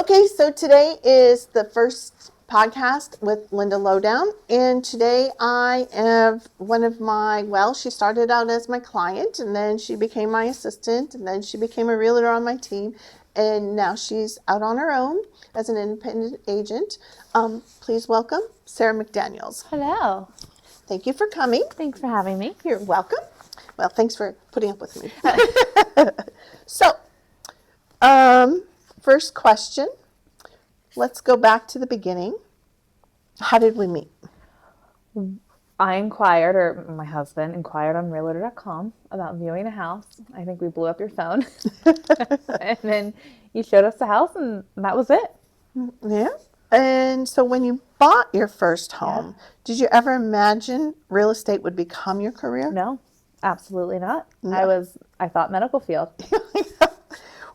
Okay, so today is the first podcast with Linda Lowdown, and today I have one of she started out as my client, and then she became my assistant, and then she became a realtor on my team, and now she's out on her own as an independent agent. Please welcome Sarah McDaniels. Hello. Thank you for coming. Thanks for having me. You're welcome. Well, thanks for putting up with me. So, first question. Let's go back to the beginning. How did we meet? I inquired, or my husband inquired on Realtor.com about viewing a house. I think we blew up your phone. And then you showed us the house, and that was it. Yeah. And so when you bought your first home, did you ever imagine real estate would become your career? No, absolutely not. No. I thought medical field.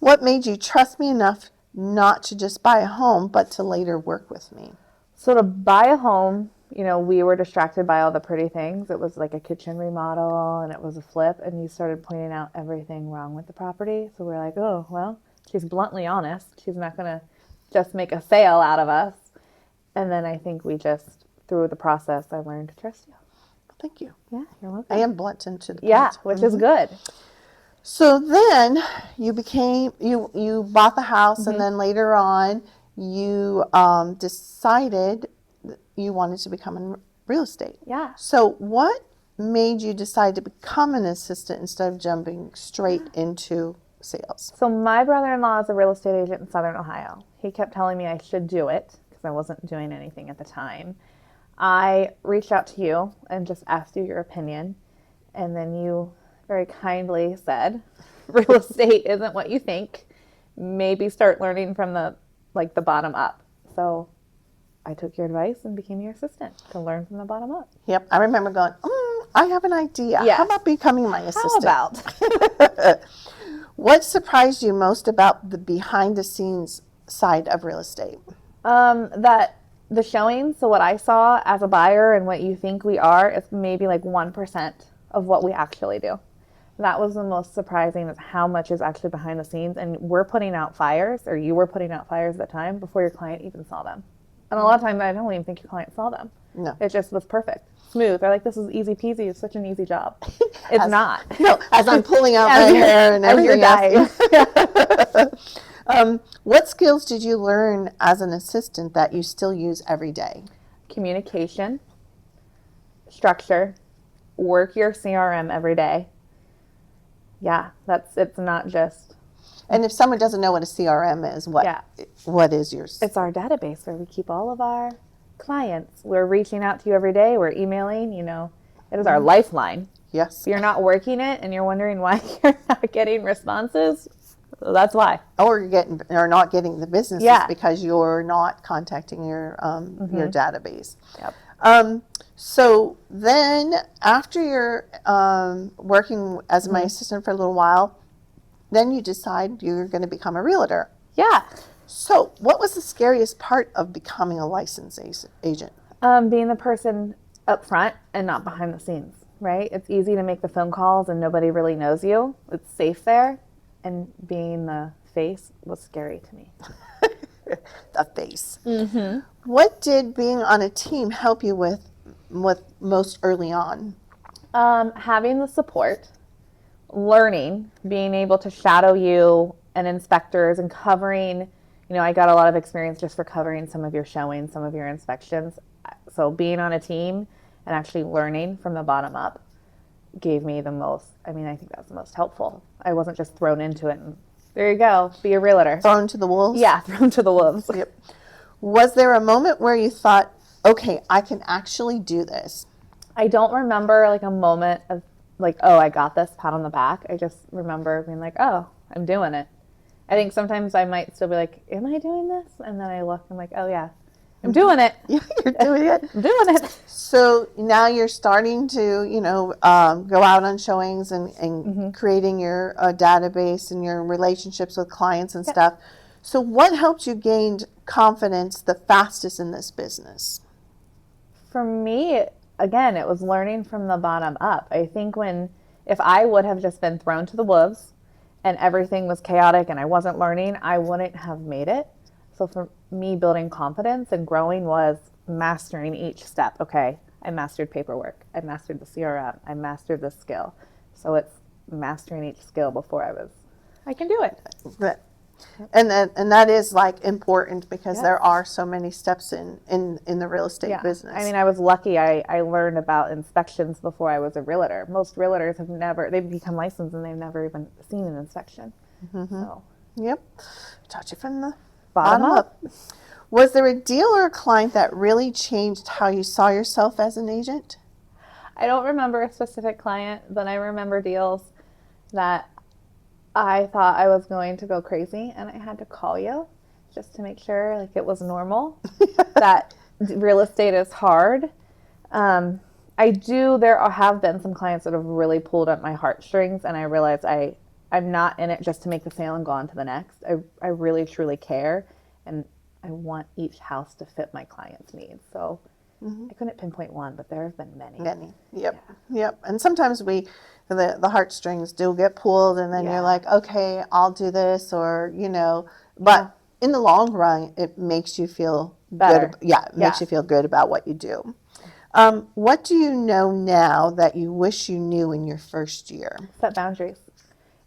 What made you trust me enough not to just buy a home, but to later work with me? So to buy a home, we were distracted by all the pretty things. It was like a kitchen remodel and it was a flip, and you started pointing out everything wrong with the property. So we're like, oh, well, she's bluntly honest. She's not going to just make a sale out of us. And then I think through the process, I learned to trust you. Thank you. Yeah, you're welcome. I am blunt and to the point. Yeah, which is good. So then you bought the house, and then later on you decided you wanted to become in real estate. Yeah. So what made you decide to become an assistant instead of jumping straight into sales? So my brother-in-law is a real estate agent in Southern Ohio. He kept telling me I should do it because I wasn't doing anything at the time. I reached out to you and just asked you your opinion, and then you very kindly said, real estate isn't what you think. Maybe start learning from the bottom up. So I took your advice and became your assistant to learn from the bottom up. Yep. I remember going, I have an idea. Yes. How about becoming my assistant? How about? What surprised you most about the behind the scenes side of real estate? That the showings, so what I saw as a buyer and what you think we are is maybe 1% of what we actually do. That was the most surprising, is how much is actually behind the scenes. And we're putting out fires, or you were putting out fires at the time before your client even saw them. And a lot of times I don't even think your client saw them. No. It just was perfect. Smooth. They're like, this is easy peasy. It's such an easy job. It's not. No, as I'm pulling out my hair and everything else. What skills did you learn as an assistant that you still use every day? Communication, structure, work your CRM every day. Yeah, it's not just. And if someone doesn't know what a CRM is, what is yours? It's our database where we keep all of our clients. We're reaching out to you every day. We're emailing, it is our lifeline. Yes. If you're not working it and you're wondering why you're not getting responses, well, that's why. Or you're not getting the business because you're not contacting your database. Yep. So then after you're working as my assistant for a little while, then you decide you're going to become a realtor. Yeah. So what was the scariest part of becoming a licensed agent? Being the person up front and not behind the scenes, right? It's easy to make the phone calls and nobody really knows you. It's safe there. And being the face was scary to me. The face. Mm-hmm. What did being on a team help you with most early on? Having the support, learning, being able to shadow you and inspectors and covering, I got a lot of experience just for covering some of your showings, some of your inspections. So being on a team and actually learning from the bottom up gave me the most, I think that's the most helpful. I wasn't just thrown into it and there you go, be a realtor. Thrown to the wolves? Yeah, thrown to the wolves. Yep. Was there a moment where you thought, okay, I can actually do this? I don't remember a moment of oh, I got this, pat on the back. I just remember being oh, I'm doing it. I think sometimes I might still be am I doing this? And then I look and I'm oh yeah, I'm doing it. Yeah, you're doing it. I'm doing it. So now you're starting to, go out on showings and creating your database and your relationships with clients and stuff. So what helped you gain confidence the fastest in this business? For me, again, it was learning from the bottom up. I think if I would have just been thrown to the wolves and everything was chaotic and I wasn't learning, I wouldn't have made it. So for me, building confidence and growing was mastering each step. Okay, I mastered paperwork. I mastered the CRM. I mastered this skill. So it's mastering each skill before I can do it. But, and that is like important because Yes. there are so many steps in the real estate business. I mean, I was lucky. I learned about inspections before I was a realtor. Most realtors they've become licensed and they've never even seen an inspection. So, Yep. Taught you from the bottom up. Was there a deal or a client that really changed how you saw yourself as an agent? I don't remember a specific client, but I remember deals that I thought I was going to go crazy, and I had to call you just to make sure like it was normal. That real estate is hard. There have been some clients that have really pulled at my heartstrings, and I realized I'm not in it just to make the sale and go on to the next. I really truly care, and I want each house to fit my client's needs. So I couldn't pinpoint one, but there have been many. Many. Yep. And sometimes the heartstrings do get pulled, and then you're like, okay, I'll do this, or but in the long run, it makes you feel Better. good. It makes you feel good about what you do. What do you know now that you wish you knew in your first year? Set boundaries.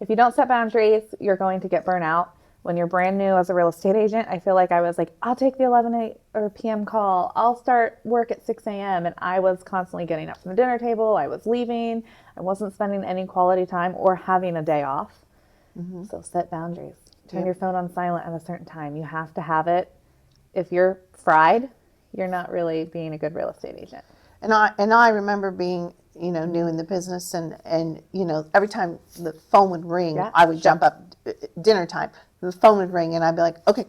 If you don't set boundaries, you're going to get burnt out. When you're brand new as a real estate agent, I feel like I was like, I'll take the 11 or p.m. call. I'll start work at 6 a.m. And I was constantly getting up from the dinner table. I was leaving. I wasn't spending any quality time or having a day off. So set boundaries. Turn your phone on silent at a certain time. You have to have it. If you're fried, you're not really being a good real estate agent. And I remember being new in the business, and every time the phone would ring, I would jump up. Dinner time, the phone would ring, and I'd be like, okay,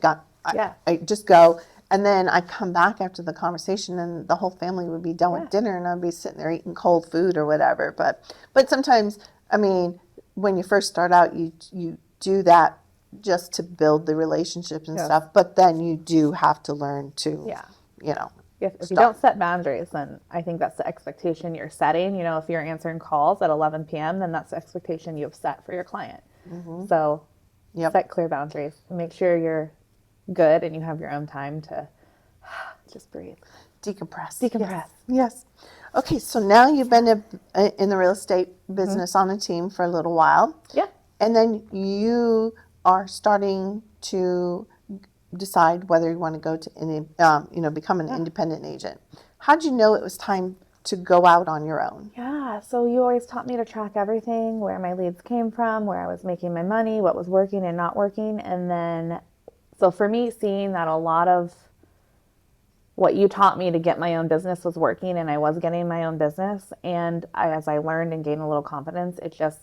I just go. And then I'd come back after the conversation, and the whole family would be done with dinner, and I'd be sitting there eating cold food or whatever. But sometimes, I mean, when you first start out, you do that just to build the relationships and stuff. But then you do have to learn to, If you don't set boundaries, then I think that's the expectation you're setting. If you're answering calls at 11 p.m., then that's the expectation you've set for your client. So set clear boundaries. Make sure you're good and you have your own time to just breathe. Decompress. Yes. Okay, so now you've been in the real estate business on a team for a little while. Yeah. And then you are starting to decide whether you want to go to become an independent agent. How did you know it was time to go out on your own? Yeah, so you always taught me to track everything, where my leads came from, where I was making my money, what was working and not working. And then, so for me, seeing that a lot of what you taught me to get my own business was working, and I was getting my own business. And as I learned and gained a little confidence, it just,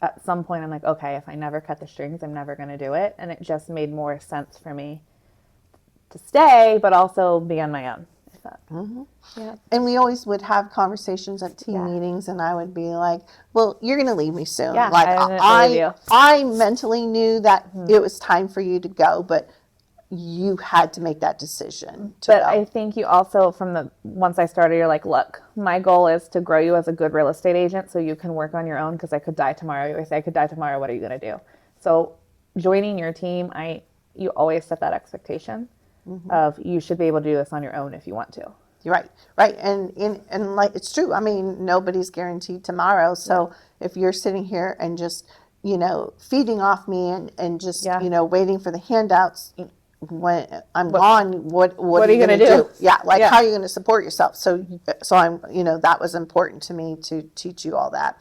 at some point, I'm like, okay, if I never cut the strings, I'm never going to do it. And it just made more sense for me to stay, but also be on my own. Yeah. And we always would have conversations at team meetings, and I would be like, well, you're going to leave me soon. Yeah, like I mentally knew that it was time for you to go, but you had to make that decision to go. I think you also, once I started, you're like, look, my goal is to grow you as a good real estate agent so you can work on your own, because I could die tomorrow. You always say, I could die tomorrow. What are you going to do? So joining your team, you always set that expectation of you should be able to do this on your own if you want to. You're right. And like, it's true. I mean, nobody's guaranteed tomorrow. So if you're sitting here and just, feeding off me and just, waiting for the handouts, when I'm gone, what are you going to do? How are you going to support yourself? So I'm, that was important to me to teach you all that.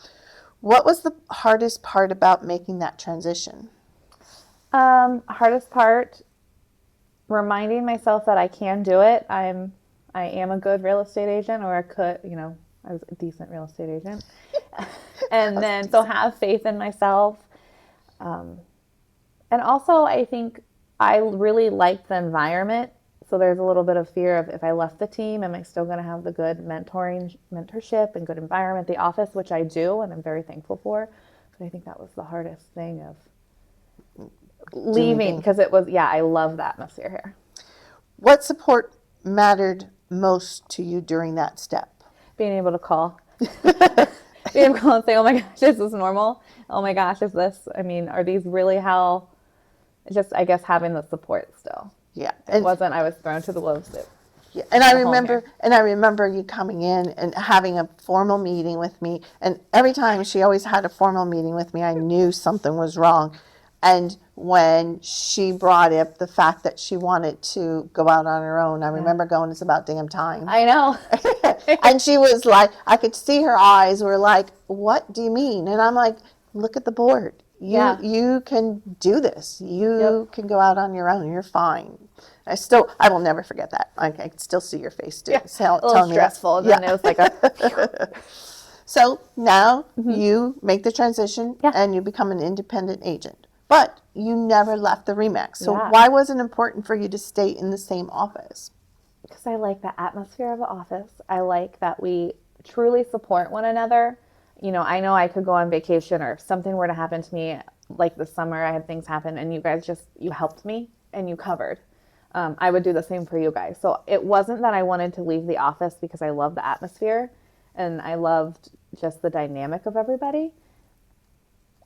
What was the hardest part about making that transition? Hardest part, reminding myself that I can do it. I am a good real estate agent, or I was a decent real estate agent. And then, so have faith in myself. And also, I think I really liked the environment. So there's a little bit of fear of, if I left the team, am I still going to have the good mentorship and good environment, the office, which I do, and I'm very thankful for. But I think that was the hardest thing of leaving, because it was, I love the atmosphere here. What support mattered most to you during that step? Being able to call. Being able to call and say, oh my gosh, is this normal? Oh my gosh, are these really how, just, I guess, having the support still. Yeah. It wasn't, I was thrown to the wolves. Yeah. And I remember you coming in and having a formal meeting with me. And every time she always had a formal meeting with me, I knew something was wrong. And when she brought up the fact that she wanted to go out on her own, I remember going, it's about damn time. I know. And she was like, I could see her eyes were like, what do you mean? And I'm like, look at the board. You can do this. You can go out on your own. You're fine. I will never forget that. I can still see your face doing A little stressful. And then it was like a... So now you make the transition and you become an independent agent. But you never left the RE/MAX. So why was it important for you to stay in the same office? Because I like the atmosphere of the office. I like that we truly support one another. You know I could go on vacation, or if something were to happen to me, like this summer I had things happen, and you guys you helped me and you covered. I would do the same for you guys. So it wasn't that I wanted to leave the office because I love the atmosphere and I loved just the dynamic of everybody.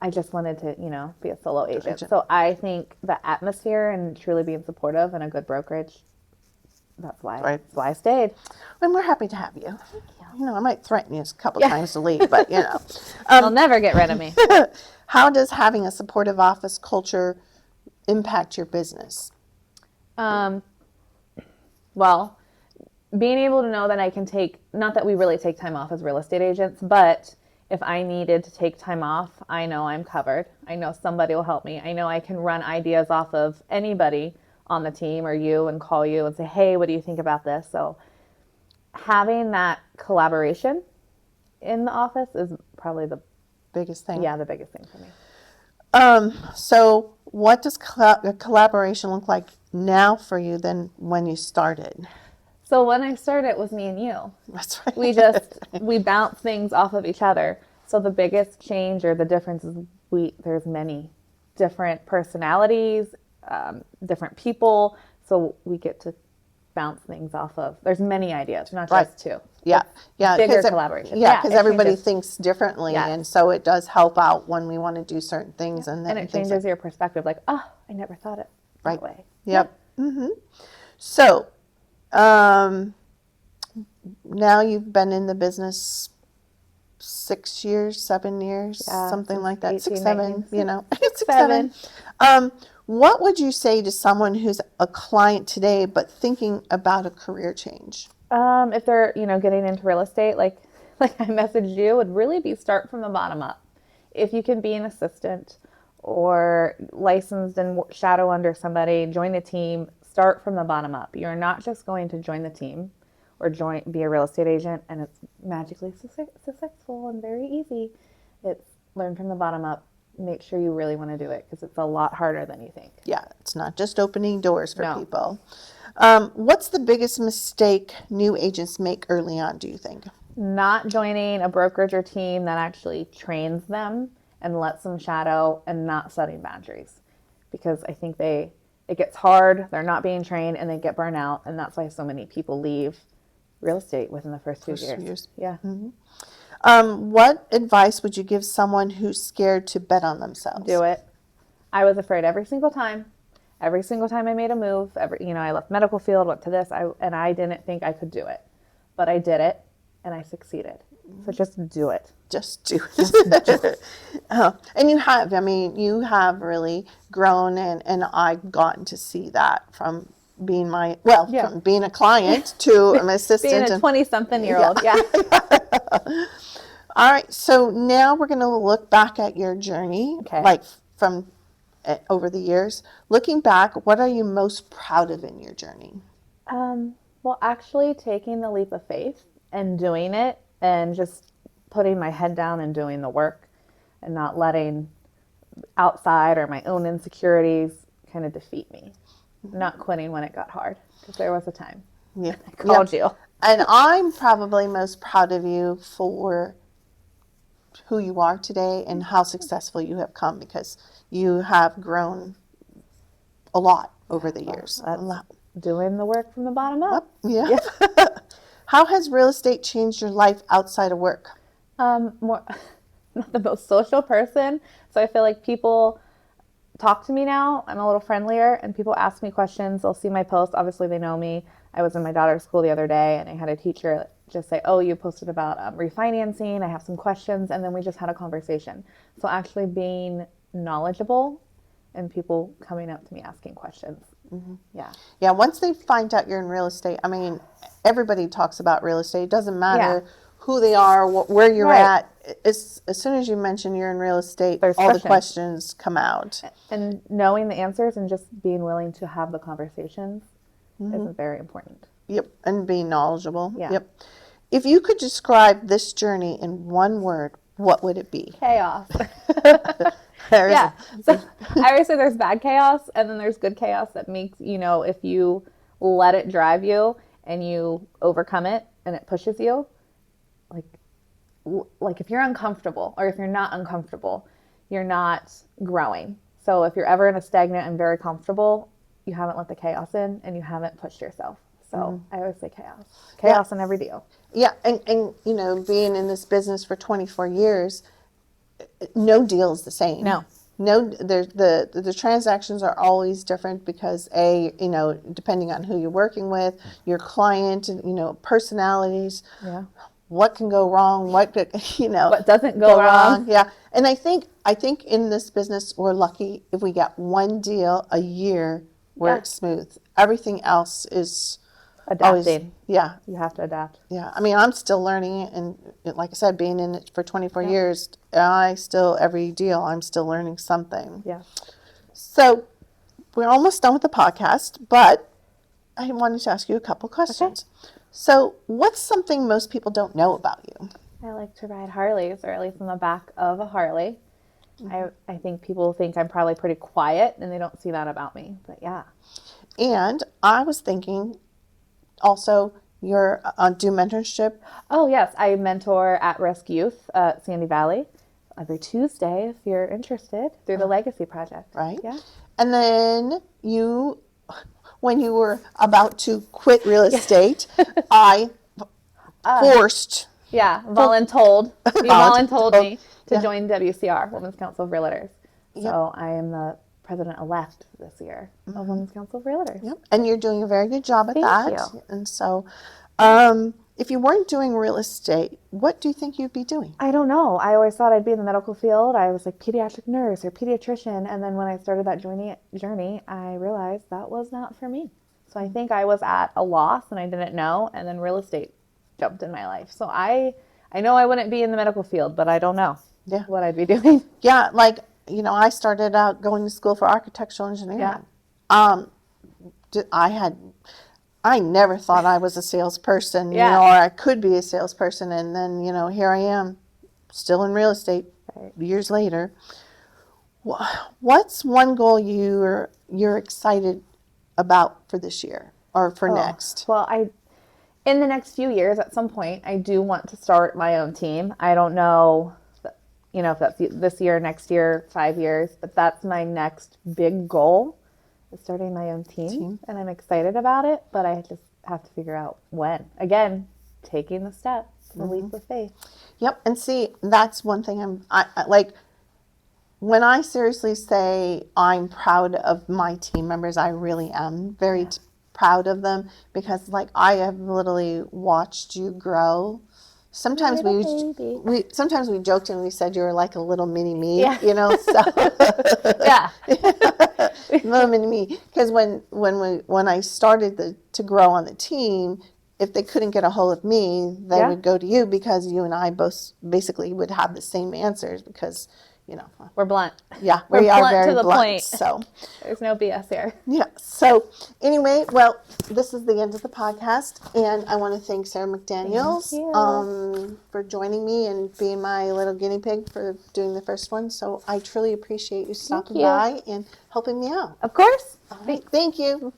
I just wanted to, be a solo agent. So I think the atmosphere and truly being supportive and a good brokerage, that's why I stayed. And we're happy to have you. I might threaten you a couple times to leave, but They'll never get rid of me. How does having a supportive office culture impact your business? Well, being able to know that I can not that we really take time off as real estate agents, but if I needed to take time off, I know I'm covered. I know somebody will help me. I know I can run ideas off of anybody on the team or you and call you and say, hey, what do you think about this? So having that collaboration in the office is probably the biggest thing. Yeah, the biggest thing for me. So what does collaboration look like now for you than when you started? So when I started, it was me and you. That's right. We bounce things off of each other. So the biggest change or the difference is there's many different personalities, different people. So we get to bounce things off of. There's many ideas, not just two. Yeah. Bigger collaboration. Yeah, because everybody thinks differently. Yeah. And so it does help out when we want to do certain things. Yeah. And it changes your perspective. Like, I never thought it that way. Yep. Mm-hmm. So now you've been in the business 6 years, 7 years, something like that. 6, 7, 6, 7. What would you say to someone who's a client today but thinking about a career change? If they're, getting into real estate, like I messaged you, would really be start from the bottom up. If you can be an assistant or licensed and shadow under somebody, join a team, start from the bottom up. You're not just going to join the team or be a real estate agent and it's magically successful and very easy. It's learn from the bottom up. Make sure you really want to do it because it's a lot harder than you think. Yeah, it's not just opening doors for people. What's the biggest mistake new agents make early on, do you think? Not joining a brokerage or team that actually trains them and lets them shadow and not setting boundaries. Because I think it gets hard, they're not being trained, and they get burnt out, and that's why so many people leave real estate within the first 2 years. Yeah. Mm-hmm. What advice would you give someone who's scared to bet on themselves? Do it. I was afraid every single time. Every single time I made a move, I left medical field, went to this, and I didn't think I could do it. But I did it, and I succeeded. So just do it. Just do it. And you have really grown, and I've gotten to see that from being from being a client to an assistant. Being a 20-something-year-old, yeah. All right, so now we're going to look back at your journey, like from over the years. Looking back, what are you most proud of in your journey? Well, actually taking the leap of faith and doing it and just putting my head down and doing the work and not letting outside or my own insecurities kind of defeat me. Not quitting when it got hard, because there was a time. Yeah. I called you. And I'm probably most proud of you for who you are today and how successful you have come, because you have grown a lot over the years. A lot. Doing the work from the bottom up. Yeah. How has real estate changed your life outside of work? More, not the most social person. So I feel like people talk to me now. I'm a little friendlier, and people ask me questions. They'll see my post. Obviously, they know me. I was in my daughter's school the other day, and I had a teacher just say, oh, you posted about refinancing. I have some questions. And then we just had a conversation. So actually being knowledgeable and people coming up to me asking questions. Mm-hmm. Yeah, once they find out you're in real estate, I mean, everybody talks about real estate. It doesn't matter who they are, where you're at. As soon as you mention you're in real estate, there's all the questions come out. And knowing the answers and just being willing to have the conversations is very important. Yep, and being knowledgeable. Yeah. Yep. If you could describe this journey in one word, what would it be? Chaos. Yeah. So I always say there's bad chaos and then there's good chaos that makes, if you let it drive you and you overcome it and it pushes you, like if you're uncomfortable or if you're not uncomfortable, you're not growing. So if you're ever in a stagnant and very comfortable, you haven't let the chaos in and you haven't pushed yourself. So I always say chaos in every deal. Yeah, and being in this business for 24 years, no deal is the same. No, the transactions are always different because depending on who you're working with, your client, personalities. Yeah. What can go wrong? What doesn't go wrong? Yeah, and I think in this business we're lucky if we get one deal a year where it's smooth. Everything else is adapting. You have to adapt. Yeah, I mean, I'm still learning, and like I said, being in it for 24 years, every deal, I'm still learning something. Yeah. So we're almost done with the podcast, but I wanted to ask you a couple questions. Okay. So what's something most people don't know about you? I like to ride Harleys, or at least in the back of a Harley. I think people think I'm probably pretty quiet, and they don't see that about me, but yeah. And I was thinking also you're do mentorship. Oh, yes. I mentor at-risk youth at Sandy Valley every Tuesday if you're interested through the Legacy Project. Right. Yeah. And then when you were about to quit real estate, I forced. Yeah, voluntold. You voluntold me to join WCR, Women's Council of Realtors. So I am the president-elect this year of Women's Council of Realtors. Yep. And you're doing a very good job at that. Thank you. And so if you weren't doing real estate, what do you think you'd be doing? I don't know. I always thought I'd be in the medical field. I was like pediatric nurse or pediatrician. And then when I started that journey, I realized that was not for me. So I think I was at a loss and I didn't know. And then real estate jumped in my life. So I know I wouldn't be in the medical field, but I don't know what I'd be doing. Yeah, I started out going to school for architectural engineering. Yeah. I never thought I was a salesperson, or I could be a salesperson, and then here I am, still in real estate years later. What's one goal you're excited about for this year or for next? Well, in the next few years, at some point, I do want to start my own team. I don't know, if that's this year, next year, 5 years, but that's my next big goal, is starting my own team. And I'm excited about it, but I just have to figure out when. Again, taking the step, the leap of faith. Yep, and see, that's one thing I like. When I seriously say I'm proud of my team members, I really am very proud of them, because I have literally watched you grow. Sometimes we joked and we said you were like a little mini me, so little mini me. Because when I started to grow on the team, if they couldn't get a hold of me, they would go to you, because you and I both basically would have the same answers, because we're blunt. Yeah, we are blunt very to the blunt. point. So there's no BS here. Yeah. So anyway, well, this is the end of the podcast, and I want to thank Sarah McDaniels for joining me and being my little guinea pig for doing the first one. So I truly appreciate you stopping by and helping me out. Of course. All right. Thank you.